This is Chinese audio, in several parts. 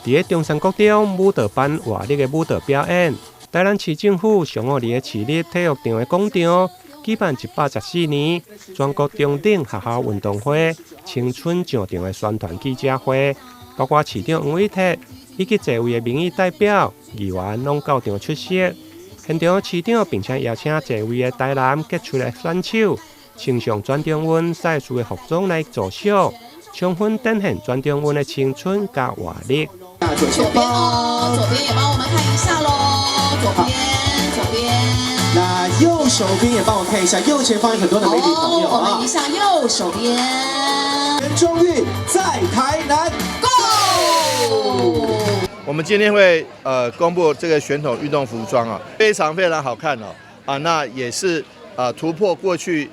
伫中山国中舞蹈班活力的舞蹈表演，台南市政府上午伫市立体育场的广场举办114年全国中等学校运动会青春上场的宣传记者会，包括市长黄伟哲以及侪位的民意代表、议员拢到场出席。现场市长并且邀请侪位的台南杰出的选手，穿上全中运赛事的服装来助秀，充分展现全中运的青春加活力。左边哦，左边也帮我们看一下喽，左边。那右手边也帮我看一下，右前方有很多的媒体朋友啊。我们一下右手边。全中运在台南 ，Go！我们今天会公布这个选统运动服装啊，非常非常好看哦那也是突破过去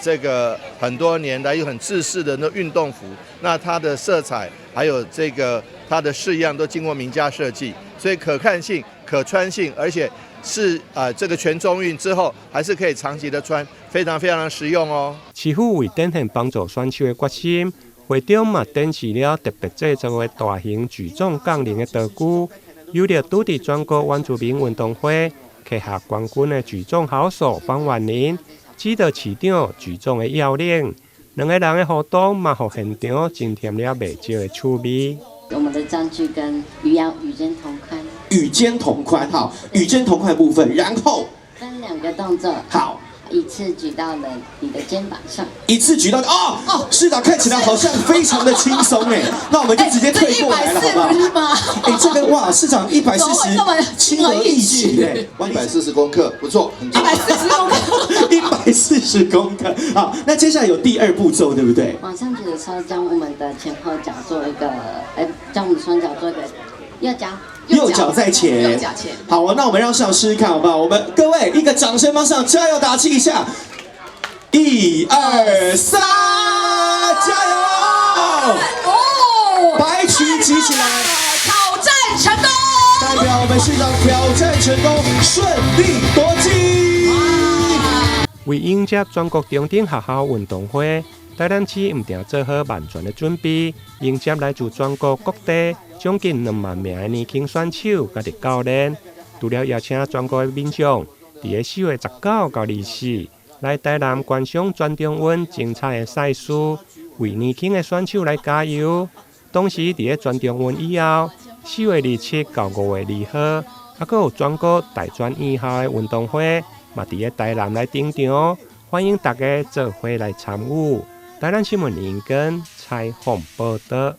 这个很多年来有很制式的那运动服，那它的色彩还有这个它的式样都经过名家设计，所以可看性、可穿性，而且是这个全中运之后还是可以长期的穿，非常非常的实用哦。市府为展现帮助选手的决心。会场嘛展示了特别制作的大型举重杠铃的道具，有着拄伫全国原住民运动会拿下冠军的举重好手方婉玲，指导市长举重的要领，两个人的互动嘛，互现场增添了袂少的趣味。我们的张炬跟于洋与肩同宽，与肩同宽，好，与肩同宽的部分，然后分2个动作，好。一次举到了你的肩膀上，一次举到市长看起来好像非常的轻松哎，那我们就直接退过来了，好不好？这个哇，市长140，轻而易举哎，140公克，不错，很重。140公克，好，那接下来有第2步骤，对不对？往上举的时候，将我们的前后脚做一个，将我们的双脚做一个右脚在前，好啊，那我们让市长试试看，好不好？我们各位一个掌声帮市长加油打气一下，1、2、3，加油！白旗举起来，挑战成功，代表我们市长挑战成功，顺利夺金。为迎接全国中等学校运动会，台南市唔定做好万全的准备，迎接来自全国各地将近2万名的年轻选手甲伫教练，除了邀请全国的民众伫个4月19到24来台南观赏全中运精彩的赛事，为年轻的选手来加油。同时，伫个全中运以后，4月27到5月2號，还有全国大专院校的运动会，嘛伫个台南来登场，欢迎大家做伙来参与。台南新闻林根采访报道。